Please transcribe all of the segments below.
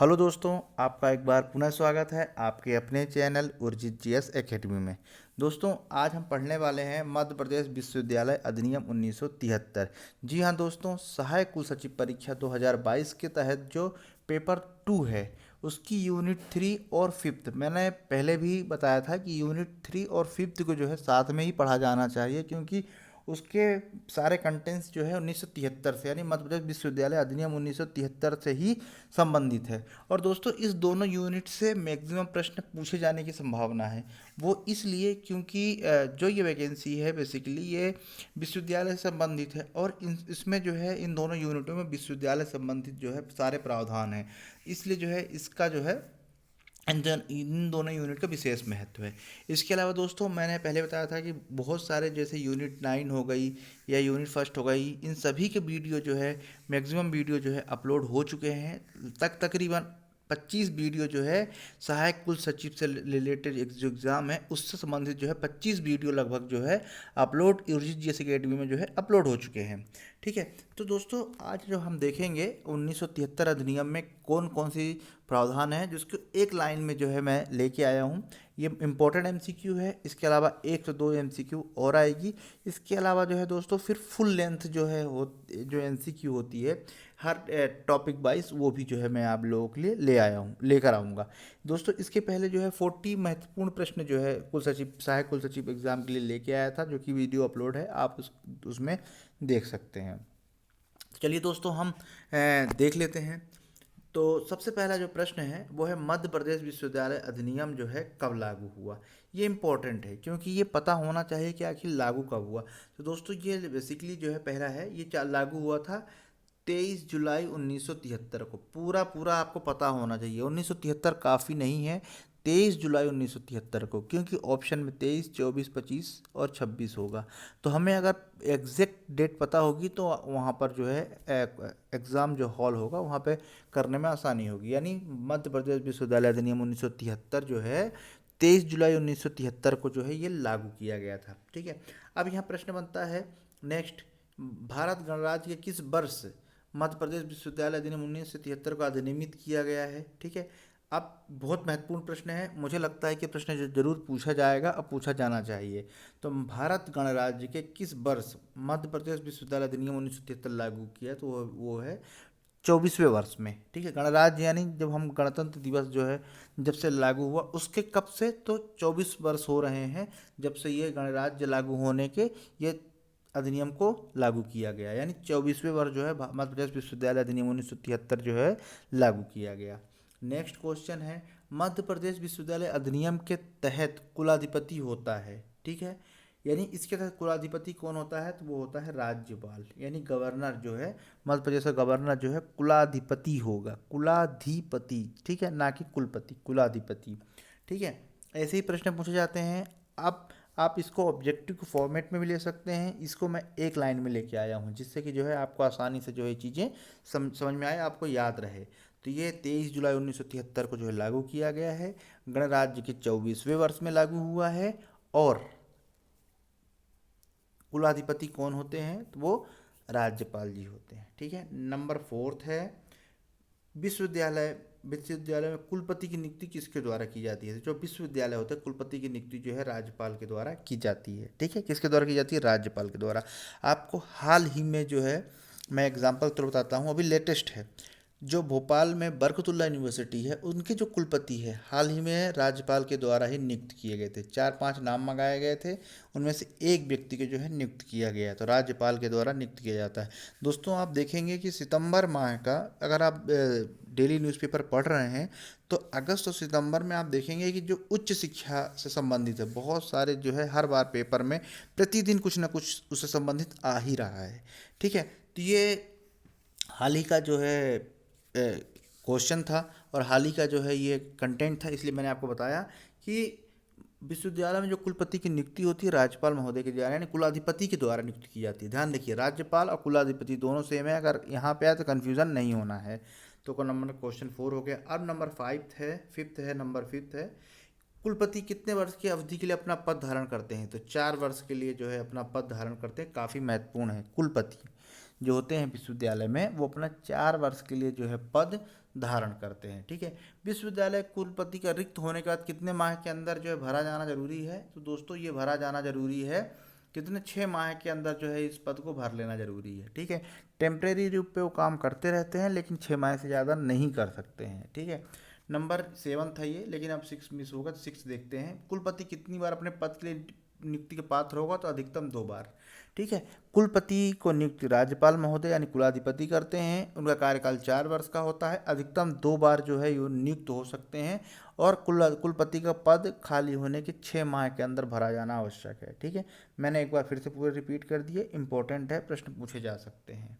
Hello दोस्तों, आपका एक बार पुनः स्वागत है आपके अपने चैनल उर्जित जीएस एकेडमी में। दोस्तों, आज हम पढ़ने वाले हैं मध्य प्रदेश विश्वविद्यालय अधिनियम 1973। जी हाँ दोस्तों, सहायक कुल सचिव परीक्षा 2022 के तहत जो पेपर 2 है उसकी यूनिट 3 और 5th, मैंने पहले भी बताया था कि यूनिट 3 और 5th को जो है साथ में ही पढ़ा जाना चाहिए, क्योंकि उसके सारे कंटेंट्स जो है 1973 से, यानी मध्य प्रदेश विश्वविद्यालय अधिनियम 1973 से ही संबंधित है। और दोस्तों, इस दोनों यूनिट से मैक्सिमम प्रश्न पूछे जाने की संभावना है। वो इसलिए क्योंकि जो ये वैकेंसी है बेसिकली ये विश्वविद्यालय से संबंधित है, और इसमें जो है इन दोनों यूनिटों में विश्वविद्यालय संबंधित जो है सारे प्रावधान हैं। इसलिए जो है इसका जो है इन दोनों यूनिट का विशेष महत्व है। इसके अलावा दोस्तों, मैंने पहले बताया था कि बहुत सारे जैसे यूनिट 9 हो गई या यूनिट फर्स्ट हो गई, इन सभी के वीडियो जो है मैक्सिमम वीडियो जो है अपलोड हो चुके हैं। तकरीबन 25 वीडियो जो है सहायक कुल सचिव से रिलेटेड जो एग्ज़ाम है उससे संबंधित जो है 25 वीडियो लगभग जो है अपलोड यूजी जीएस अकेडमी में जो है अपलोड हो चुके हैं। ठीक है, तो दोस्तों आज जो हम देखेंगे 1973 अधिनियम में कौन कौन सी प्रावधान है जिसको एक लाइन में जो है मैं लेके आया हूँ। ये इम्पोर्टेंट एमसीक्यू है, इसके अलावा 1 से 2 एमसीक्यू और आएगी। इसके अलावा जो है दोस्तों फिर फुल लेंथ जो है जो एमसीक्यू होती है हर टॉपिक वाइज, वो भी जो है मैं आप लोगों के लिए लेकर आऊँगा। दोस्तों, इसके पहले जो है 40 महत्वपूर्ण प्रश्न जो है कुल सचिव सहायक कुल सचिव एग्जाम के लिए लेके आया था, जो कि वीडियो अपलोड है, आप उसमें देख सकते हैं। चलिए दोस्तों, हम देख लेते हैं। तो सबसे पहला जो प्रश्न है वो है मध्य प्रदेश विश्वविद्यालय अधिनियम जो है कब लागू हुआ। ये इम्पोर्टेंट है क्योंकि ये पता होना चाहिए कि आखिर लागू कब हुआ। तो दोस्तों, ये बेसिकली जो है पहला है, ये लागू हुआ था 23 जुलाई 1973 को। पूरा पूरा आपको पता होना चाहिए, 1973 काफ़ी नहीं है, 23 जुलाई 1973 को, क्योंकि ऑप्शन में 23, 24, 25 और 26 होगा। तो हमें अगर एग्जैक्ट डेट पता होगी तो वहाँ पर जो है एग्ज़ाम जो हॉल होगा वहाँ पे करने में आसानी होगी। यानी मध्य प्रदेश विश्वविद्यालय अधिनियम 1973 जो है 23 जुलाई 1973 को जो है ये लागू किया गया था। ठीक है, अब यहाँ प्रश्न बनता है नेक्स्ट, भारत गणराज्य के किस वर्ष मध्य प्रदेश विश्वविद्यालय अधिनियम 1973 को अधिनियमित किया गया है। ठीक है, अब बहुत महत्वपूर्ण प्रश्न है, मुझे लगता है कि प्रश्न जरूर पूछा जाएगा और पूछा जाना चाहिए। तो भारत गणराज्य के किस वर्ष मध्य प्रदेश विश्वविद्यालय अधिनियम 1973 लागू किया, तो वो है 24वें वर्ष में। ठीक है, गणराज्य यानी जब हम गणतंत्र दिवस जो है जब से लागू हुआ उसके कब से, तो 24 वर्ष हो रहे हैं जब से ये गणराज्य लागू होने के ये अधिनियम को लागू किया गया, यानी 24वें वर्ष जो है मध्य प्रदेश विश्वविद्यालय अधिनियम 1973 जो है लागू किया गया। नेक्स्ट क्वेश्चन है, मध्य प्रदेश विश्वविद्यालय अधिनियम के तहत कुलाधिपति होता है। ठीक है, यानी इसके तहत कुलाधिपति कौन होता है, तो वो होता है राज्यपाल, यानी गवर्नर जो है मध्य प्रदेश का गवर्नर जो है कुलाधिपति होगा, कुलाधिपति। ठीक है, ना कि कुलपति, कुलाधिपति। ठीक है, ऐसे ही प्रश्न पूछे जाते हैं। अब आप इसको ऑब्जेक्टिव के फॉर्मेट में भी ले सकते हैं, इसको मैं एक लाइन में लेके आया हूँ जिससे कि जो है आपको आसानी से जो है चीज़ें समझ में आए, आपको याद रहे। तो ये 23 जुलाई 1973 को जो है लागू किया गया है, गणराज्य के 24वें वर्ष में लागू हुआ है, और कुलाधिपति कौन होते हैं, तो वो राज्यपाल जी होते हैं। ठीक है, नंबर 4 है, विश्वविद्यालय में कुलपति की नियुक्ति किसके द्वारा की जाती है। जो विश्वविद्यालय होता है कुलपति की नियुक्ति जो है राज्यपाल के द्वारा की जाती है। ठीक है, किसके द्वारा की जाती है, राज्यपाल के द्वारा। आपको हाल ही में जो है मैं एग्जांपल तो बताता हूँ, अभी लेटेस्ट है, जो भोपाल में बरकतुल्ला यूनिवर्सिटी है उनके जो कुलपति है हाल ही में राज्यपाल के द्वारा ही नियुक्त किए गए थे। 4-5 नाम मंगाए गए थे, उनमें से एक व्यक्ति को जो है नियुक्त किया गया है, तो राज्यपाल के द्वारा नियुक्त किया जाता है। दोस्तों, आप देखेंगे कि सितंबर माह का, अगर आप डेली न्यूज़पेपर पढ़ रहे हैं तो अगस्त और सितंबर में आप देखेंगे कि जो उच्च शिक्षा से संबंधित है बहुत सारे जो है हर बार पेपर में प्रतिदिन कुछ ना कुछ उससे संबंधित आ ही रहा है। ठीक है, तो ये हाल ही का जो है क्वेश्चन था और हाल ही का जो है ये कंटेंट था, इसलिए मैंने आपको बताया कि विश्वविद्यालय में जो कुलपति की नियुक्ति होती है राज्यपाल महोदय के द्वारा, यानी कुलाधिपति के द्वारा नियुक्त की जाती है। ध्यान देखिए, राज्यपाल और कुलाधिपति दोनों सेम है, अगर यहाँ पे आए तो कन्फ्यूज़न नहीं होना है। तो को नंबर क्वेश्चन 4 हो गया। अब नंबर 5 है, नंबर 5 है, कुलपति कितने वर्ष की अवधि के लिए अपना पद धारण करते हैं। तो 4 वर्ष के लिए जो है अपना पद धारण करते हैं, काफ़ी महत्वपूर्ण है। कुलपति जो होते हैं विश्वविद्यालय में वो अपना 4 वर्ष के लिए जो है पद धारण करते हैं। ठीक है, विश्वविद्यालय कुलपति का रिक्त होने के बाद कितने माह के अंदर जो है भरा जाना जरूरी है? तो दोस्तों ये भरा जाना जरूरी है कितने, 6 माह के अंदर जो है इस पद को भर लेना जरूरी है। ठीक है, टेम्परेरी रूप पे वो काम करते रहते हैं लेकिन 6 माह से ज़्यादा नहीं कर सकते हैं। ठीक है, नंबर 7 था ये, लेकिन अब 6 मिस होगा तो 6 देखते हैं। कुलपति कितनी बार अपने पद के लिए नियुक्ति के पात्र होगा? तो अधिकतम 2 बार। ठीक है, कुलपति को नियुक्ति राज्यपाल महोदय यानी कुलाधिपति करते हैं। उनका कार्यकाल 4 वर्ष का होता है। अधिकतम 2 बार जो है ये नियुक्त हो सकते हैं और कुलपति का पद खाली होने के 6 माह के अंदर भरा जाना आवश्यक है। ठीक है, मैंने एक बार फिर से पूरे रिपीट कर दिए, इंपॉर्टेंट है, प्रश्न पूछे जा सकते हैं।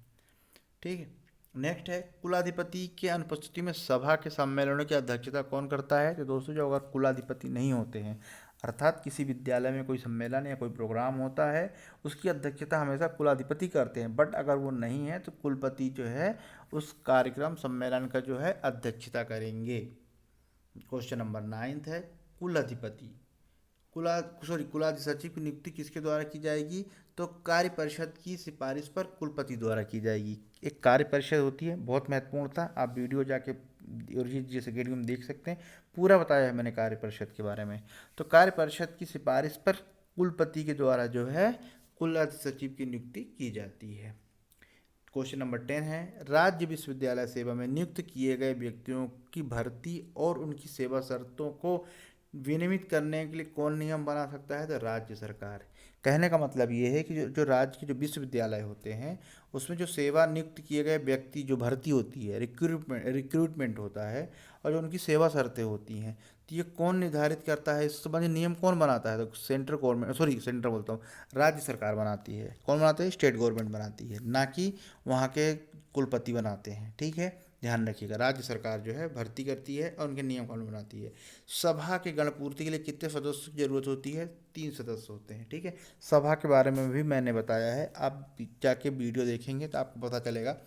ठीक है, नेक्स्ट है कुलाधिपति के अनुपस्थिति में सभा के सम्मेलनों की अध्यक्षता कौन करता है? तो दोस्तों जो अगर कुलाधिपति नहीं होते हैं, अर्थात किसी विद्यालय में कोई सम्मेलन या कोई प्रोग्राम होता है, उसकी अध्यक्षता हमेशा कुलाधिपति करते हैं। बट अगर वो नहीं है तो कुलपति जो है उस कार्यक्रम सम्मेलन का जो है अध्यक्षता करेंगे। क्वेश्चन नंबर 9 है, कुलाधिपति कुलाधि सचिव की नियुक्ति किसके द्वारा की जाएगी? तो कार्य परिषद की सिफारिश पर कुलपति द्वारा की जाएगी। एक कार्य परिषद होती है, बहुत महत्वपूर्ण था, आप वीडियो जाके उर्जित जीएस अकेडमी में देख सकते हैं, पूरा बताया है मैंने कार्य परिषद के बारे में। तो कार्य परिषद की सिफारिश पर कुलपति के द्वारा जो है कुलाधि सचिव की नियुक्ति की जाती है। क्वेश्चन नंबर 10 है, राज्य विश्वविद्यालय सेवा में नियुक्त किए गए व्यक्तियों की भर्ती और उनकी सेवा शर्तों को विनियमित करने के लिए कौन नियम बना सकता है? तो राज्य सरकार। कहने का मतलब ये है कि जो राज्य के जो विश्वविद्यालय होते हैं उसमें जो सेवा नियुक्त किए गए व्यक्ति जो भर्ती होती है, रिक्रूटमेंट होता है, और जो उनकी सेवा शर्तें होती हैं, तो ये कौन निर्धारित करता है? इस संबंधी नियम कौन बनाता है? तो सेंटर बोलता हूँ, राज्य सरकार बनाती है। कौन बनाते हैं? स्टेट गवर्नमेंट बनाती है, ना कि वहाँ के कुलपति बनाते हैं। ठीक है, ध्यान रखिएगा, राज्य सरकार जो है भर्ती करती है और उनके नियम कानून बनाती है। सभा के गणपूर्ति के लिए कितने सदस्यों की जरूरत होती है? 3 सदस्य होते हैं। ठीक है, सभा के बारे में भी मैंने बताया है, आप जाके वीडियो देखेंगे तो आपको पता चलेगा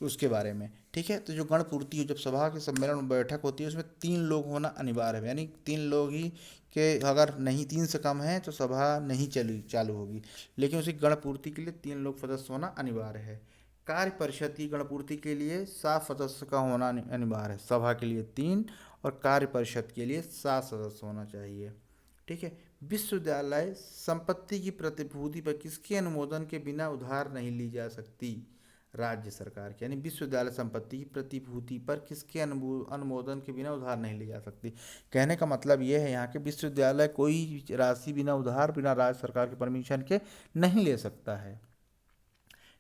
उसके बारे में। ठीक है, तो जो गणपूर्ति है, जब सभा के सम्मेलन में बैठक होती है उसमें 3 लोग होना अनिवार्य है, यानी 3 लोग ही के अगर नहीं 3 से कम है तो सभा नहीं चालू होगी, लेकिन उसी गणपूर्ति के लिए 3 लोग सदस्य होना अनिवार्य है। कार्य परिषद की गणपूर्ति के लिए 7 सदस्य का होना अनिवार्य है। सभा के लिए 3 और कार्य परिषद के लिए 7 सदस्य होना चाहिए। ठीक है, विश्वविद्यालय संपत्ति की प्रतिभूति पर किसके अनुमोदन के बिना उधार नहीं ली जा सकती? राज्य सरकार की। यानी विश्वविद्यालय संपत्ति की प्रतिभूति पर किसके अनुमोदन के बिना उधार नहीं ली जा सकती? कहने का मतलब ये है यहाँ के विश्वविद्यालय कोई राशि बिना उधार, बिना राज्य सरकार के परमिशन के नहीं ले सकता है।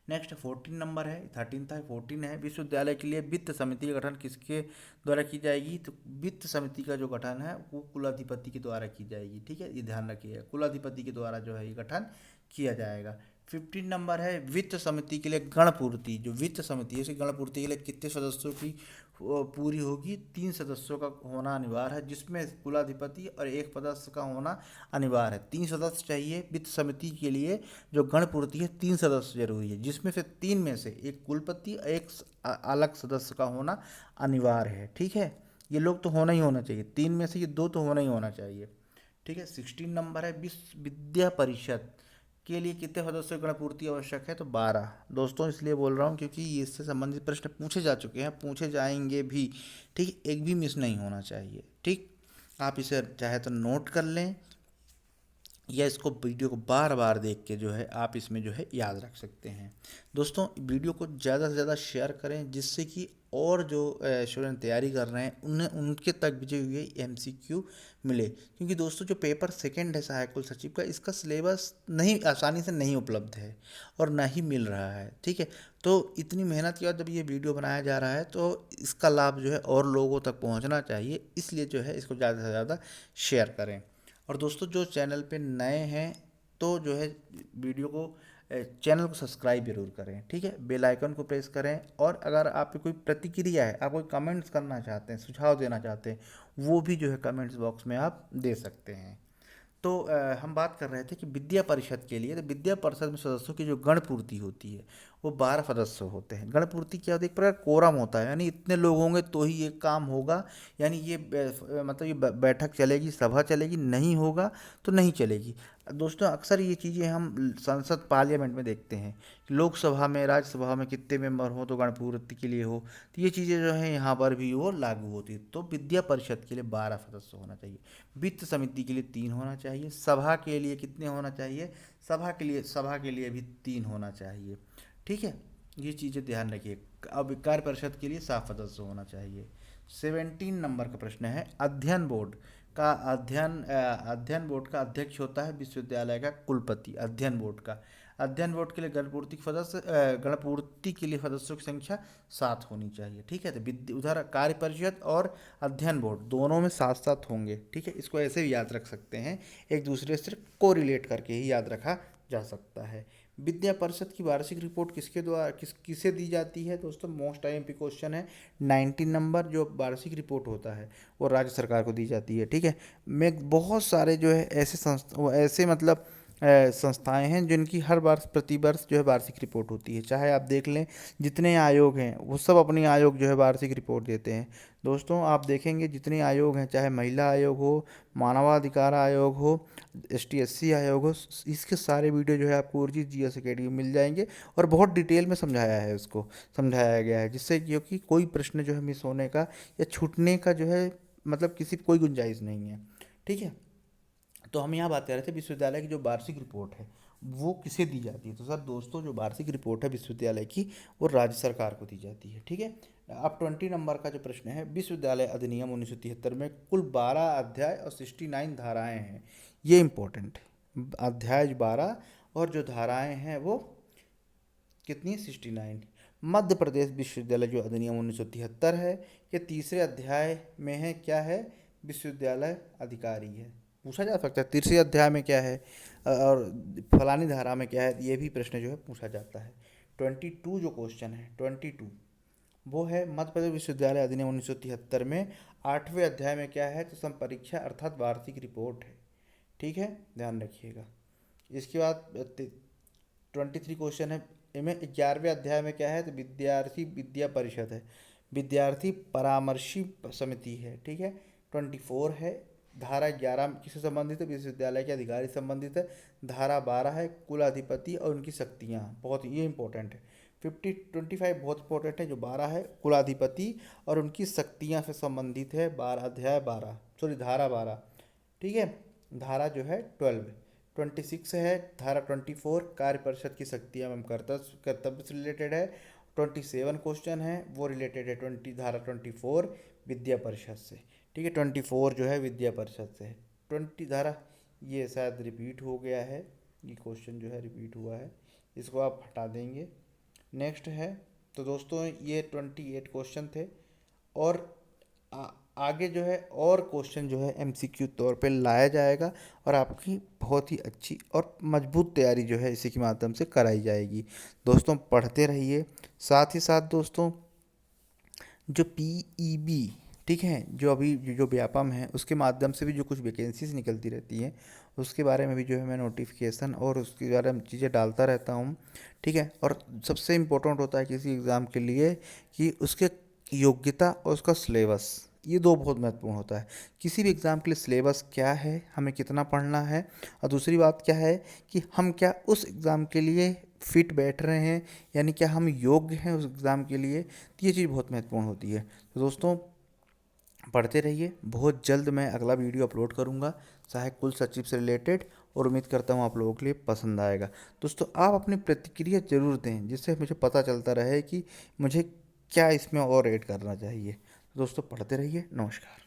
नेक्स्ट 14 नंबर है, 13 था, 14 है, विश्वविद्यालय के लिए वित्त समिति का गठन किसके द्वारा की जाएगी? तो वित्त समिति का जो गठन है वो कुलाधिपति के द्वारा की जाएगी। ठीक है, ये ध्यान रखिएगा, कुलाधिपति के द्वारा जो है ये गठन किया जाएगा। 15 नंबर है, वित्त समिति के लिए गणपूर्ति। जो वित्त समिति है उसकी गणपूर्ति के लिए कितने सदस्यों की पूरी होगी? 3 सदस्यों का होना अनिवार्य है, जिसमें कुलाधिपति और 1 सदस्य का होना अनिवार्य है। 3 सदस्य चाहिए वित्त समिति के लिए। जो गणपूर्ति है 3 सदस्य जरूरी है, जिसमें से 3 में से 1 कुलपति और 1 अलग सदस्य का होना अनिवार्य है। ठीक है, ये लोग तो होना ही होना चाहिए, 3 में से ये 2 तो होना ही होना चाहिए। ठीक है, 16 नंबर है, विश्व विद्या परिषद के लिए कितने सदस्यों की गणपूर्ति आवश्यक है? तो 12। दोस्तों इसलिए बोल रहा हूँ क्योंकि इससे संबंधित प्रश्न पूछे जा चुके हैं, पूछे जाएंगे भी। ठीक, एक भी मिस नहीं होना चाहिए। ठीक, आप इसे चाहे तो नोट कर लें या इसको वीडियो को बार बार देख के जो है आप इसमें जो है याद रख सकते हैं। दोस्तों वीडियो को ज़्यादा से ज़्यादा शेयर करें, जिससे कि और जो स्टूडेंट तैयारी कर रहे हैं उन्हें उनके तक भी हुए MCQ मिले। क्योंकि दोस्तों जो पेपर 2 है सहायक कुल सचिव का, इसका सिलेबस नहीं आसानी से नहीं उपलब्ध है और ना ही मिल रहा है। ठीक है, तो इतनी मेहनत के बाद जब ये वीडियो बनाया जा रहा है तो इसका लाभ जो है और लोगों तक पहुँचना चाहिए, इसलिए जो है इसको ज़्यादा से ज़्यादा शेयर करें। और दोस्तों जो चैनल पे नए हैं तो जो है वीडियो को चैनल को सब्सक्राइब जरूर करें। ठीक है, बेल आइकन को प्रेस करें, और अगर आपकी कोई प्रतिक्रिया है, आप कोई कमेंट्स करना चाहते हैं, सुझाव देना चाहते हैं, वो भी जो है कमेंट्स बॉक्स में आप दे सकते हैं। तो हम बात कर रहे थे कि विद्या परिषद के लिए, तो विद्या परिषद में सदस्यों की जो गणपूर्ति होती है वो 12 सदस्य होते हैं। गणपूर्ति क्या होती है, एक प्रकार कोरम होता है, यानी इतने लोग होंगे तो ही ये काम होगा, यानी ये मतलब ये बैठक चलेगी, सभा चलेगी, नहीं होगा तो नहीं चलेगी। दोस्तों अक्सर ये चीज़ें हम संसद पार्लियामेंट में देखते हैं, लोकसभा में, राज्यसभा में कितने मेंबर हो तो गणपूर्ति के लिए हो, तो ये चीज़ें जो है यहाँ पर भी वो लागू होती है। तो विद्या परिषद के लिए 12 सदस्य होना चाहिए, वित्त समिति के लिए 3 होना चाहिए, सभा के लिए कितने होना चाहिए, सभा के लिए भी 3 होना चाहिए। ठीक है, ये चीज़ें ध्यान रखिए। अब कार्य परिषद के लिए 7 सदस्य होना चाहिए। 17 नंबर का प्रश्न है, अध्ययन बोर्ड का अध्यक्ष होता है विश्वविद्यालय का कुलपति। अध्ययन बोर्ड के लिए गणपूर्ति के लिए सदस्यों की संख्या 7 होनी चाहिए। ठीक है, तो उधर कार्य परिषद और अध्ययन बोर्ड दोनों में 7-7 होंगे। ठीक है, इसको ऐसे भी याद रख सकते हैं, एक दूसरे से कोरिलेट करके ही याद रखा जा सकता है। विद्या परिषद की वार्षिक रिपोर्ट किसे दी जाती है दोस्तों, मोस्ट आईएमपी क्वेश्चन है। 19 नंबर जो वार्षिक रिपोर्ट होता है वो राज्य सरकार को दी जाती है। ठीक है, मैं बहुत सारे जो है ऐसे मतलब संस्थाएं हैं जिनकी हर वर्ष प्रतिवर्ष जो है वार्षिक रिपोर्ट होती है। चाहे आप देख लें जितने आयोग हैं वो सब अपनी आयोग जो है वार्षिक रिपोर्ट देते हैं। दोस्तों आप देखेंगे जितने आयोग हैं, चाहे महिला आयोग हो, मानवाधिकार आयोग हो, ST SC आयोग हो, इसके सारे वीडियो जो है आपको उर्जित GS अकेडमी में मिल जाएंगे और बहुत डिटेल में समझाया गया है, जिससे क्योंकि कोई प्रश्न जो है मिस होने का या छूटने का जो है मतलब कोई गुंजाइश नहीं है। ठीक है, तो हम यहाँ बात कर रहे थे विश्वविद्यालय की जो वार्षिक रिपोर्ट है वो किसे दी जाती है। तो सर दोस्तों जो वार्षिक रिपोर्ट है विश्वविद्यालय की वो राज्य सरकार को दी जाती है। ठीक है, अब 20 नंबर का जो प्रश्न है, विश्वविद्यालय अधिनियम 1973 में कुल 12 अध्याय और 69 धाराएं हैं। ये इंपॉर्टेंट है, अध्याय 12 और जो धाराएं हैं वो कितनी, 69। मध्य प्रदेश विश्वविद्यालय जो अधिनियम 1973 है, ये तीसरे अध्याय में है, क्या है, विश्वविद्यालय अधिकारी है। पूछा जा सकता है तीसरे अध्याय में क्या है और फलानी धारा में क्या है, ये भी प्रश्न जो है पूछा जाता है। 22 जो क्वेश्चन है 22 वो है मध्य प्रदेश विश्वविद्यालय अधिनियम 1973 में 8वें अध्याय में क्या है, तो संपरीक्षा अर्थात वार्षिक रिपोर्ट है। ठीक है, ध्यान रखिएगा। इसके बाद 23 क्वेश्चन है, इनमें 11वें अध्याय में क्या है, तो विद्यार्थी विद्या परिषद है, विद्यार्थी परामर्शी समिति है। ठीक है, 24 है, धारा 11 किससे संबंधित है, विश्वविद्यालय के अधिकारी संबंधित है। धारा 12 है, कुलाधिपति और उनकी शक्तियाँ, बहुत ये इंपॉर्टेंट है। 25 बहुत इंपॉर्टेंट है, जो 12 है कुलाधिपति और उनकी शक्तियाँ से संबंधित है, धारा 12। ठीक है, धारा जो है 12। 26 है, धारा 24 कार्य परिषद की शक्तियाँ एवं कर्तव्य से रिलेटेड है। 27 क्वेश्चन है वो रिलेटेड है धारा 24 विद्या परिषद से। ठीक है, 24 जो है विद्या परिषद से है। 20 धारा ये शायद रिपीट हो गया है, ये क्वेश्चन जो है रिपीट हुआ है, इसको आप हटा देंगे। नेक्स्ट है, तो दोस्तों ये 28 क्वेश्चन थे और आगे जो है और क्वेश्चन जो है MCQ तौर पे लाया जाएगा और आपकी बहुत ही अच्छी और मजबूत तैयारी जो है इसी के माध्यम से कराई जाएगी। दोस्तों पढ़ते रहिए, साथ ही साथ दोस्तों जो PEB, ठीक है, जो अभी जो व्यापम है उसके माध्यम से भी जो कुछ वैकेंसीज निकलती रहती हैं उसके बारे में भी जो है मैं नोटिफिकेशन और उसके बारे में चीज़ें डालता रहता हूँ। ठीक है, और सबसे इम्पोर्टेंट होता है किसी एग्ज़ाम के लिए कि उसके योग्यता और उसका सिलेबस, ये दो बहुत महत्वपूर्ण होता है। किसी भी एग्ज़ाम के लिए सिलेबस क्या है, हमें कितना पढ़ना है, और दूसरी बात क्या है कि हम क्या उस एग्ज़ाम के लिए फिट बैठ रहे हैं, यानी क्या हम योग्य हैं उस एग्ज़ाम के लिए, तो ये चीज़ बहुत महत्वपूर्ण होती है। तो दोस्तों पढ़ते रहिए, बहुत जल्द मैं अगला वीडियो अपलोड करूंगा सहायक कुल सचिव से रिलेटेड, और उम्मीद करता हूं आप लोगों के लिए पसंद आएगा। दोस्तों आप अपनी प्रतिक्रिया जरूर दें जिससे मुझे पता चलता रहे कि मुझे क्या इसमें और ऐड करना चाहिए। दोस्तों पढ़ते रहिए, नमस्कार।